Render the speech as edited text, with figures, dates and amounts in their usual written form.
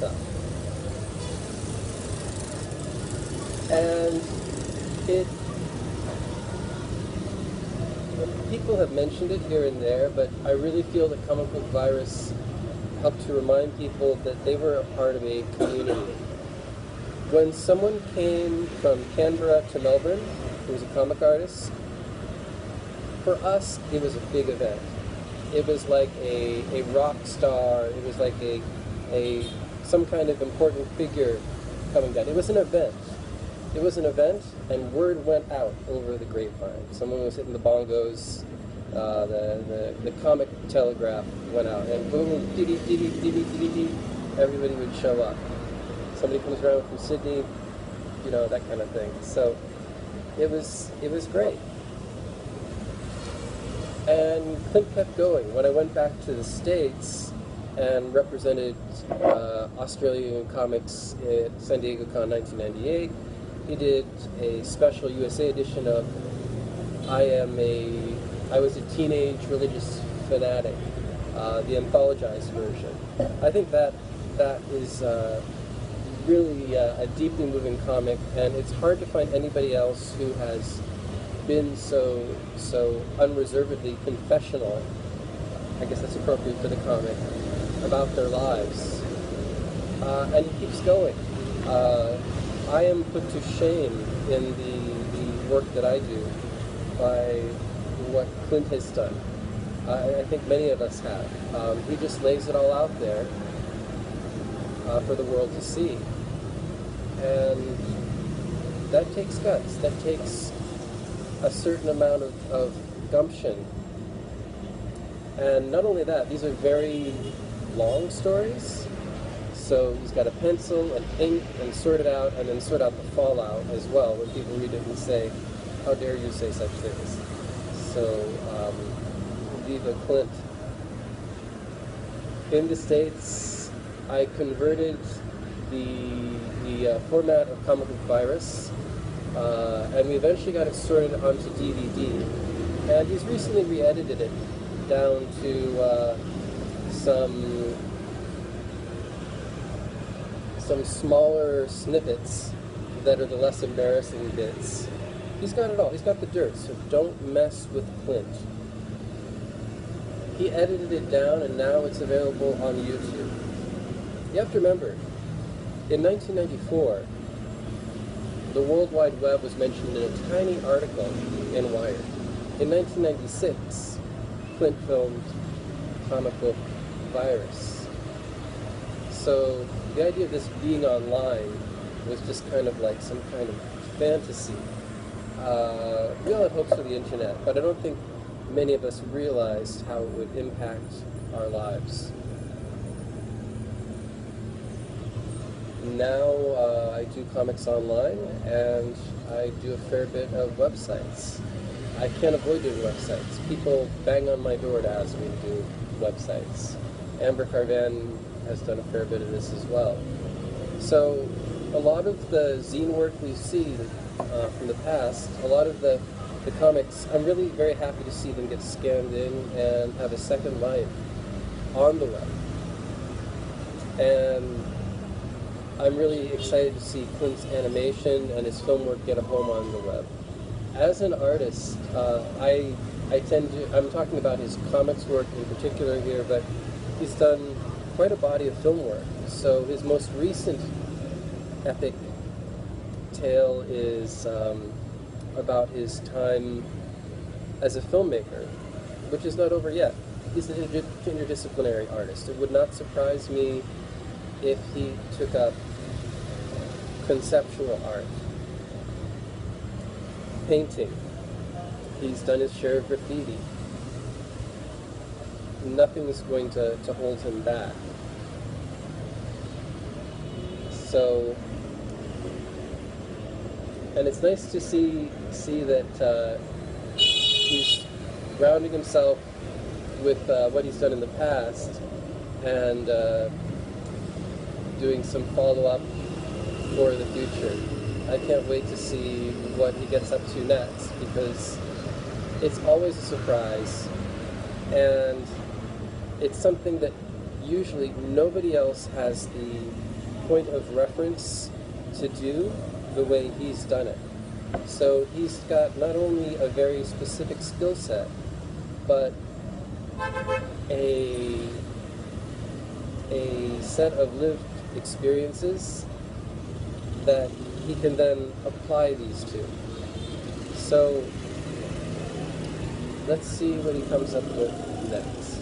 stuff. And it, people have mentioned it here and there, but I really feel that Comic Book Virus helped to remind people that they were a part of a community. When someone came from Canberra to Melbourne, who was a comic artist, for us, it was a big event. It was like a rock star. It was like some kind of important figure coming down. It was an event. It was an event, and word went out over the grapevine. Someone was hitting the bongos. The comic telegraph went out, and boom, everybody would show up. Somebody comes around from Sydney, you know, that kind of thing. So it was great. And Clint kept going. When I went back to the States and represented Australian comics at San Diego Con 1998, he did a special USA edition of I Was a Teenage Religious Fanatic, the anthologized version. I think that is really a deeply moving comic, and it's hard to find anybody else who has been so unreservedly confessional, I guess that's appropriate for the comic, about their lives. And he keeps going. I am put to shame in the work that I do by what Clint has done. I think many of us have. He just lays it all out there for the world to see. And that takes guts. That takes a certain amount of gumption. And not only that, these are very long stories. So he's got a pencil and ink and sort it out, and then sort out the fallout as well when people read it and say, how dare you say such things. So, Viva Clint. In the States, I converted the format of Comic Book Virus, and we eventually got it sorted onto DVD. And he's recently re-edited it down to some smaller snippets that are the less embarrassing bits. He's got it all. He's got the dirt, so don't mess with Clint. He edited it down, and now it's available on YouTube. You have to remember, in 1994, the World Wide Web was mentioned in a tiny article in Wired. In 1996, Clint filmed Comic Book Virus. So the idea of this being online was just kind of like some kind of fantasy. We all had hopes for the internet, but I don't think many of us realized how it would impact our lives. Now I do comics online, and I do a fair bit of websites. I can't avoid doing websites. People bang on my door to ask me to do websites. Amber Carvan has done a fair bit of this as well. So a lot of the zine work we see from the past, a lot of the comics, I'm really very happy to see them get scanned in and have a second life on the web. And I'm really excited to see Clint's animation and his film work get a home on the web. As an artist, I'm talking about his comics work in particular here, but he's done quite a body of film work. So his most recent epic tale is about his time as a filmmaker, which is not over yet. He's an interdisciplinary artist. It would not surprise me if he took up conceptual art, painting. He's done his share of graffiti. Nothing is going to hold him back. So, and it's nice to see that he's grounding himself with what he's done in the past and doing some follow-up for the future. I can't wait to see what he gets up to next, because it's always a surprise, and it's something that usually nobody else has the point of reference to do the way he's done it. So he's got not only a very specific skill set, but a set of lived experiences that he can then apply these to. So let's see what he comes up with next.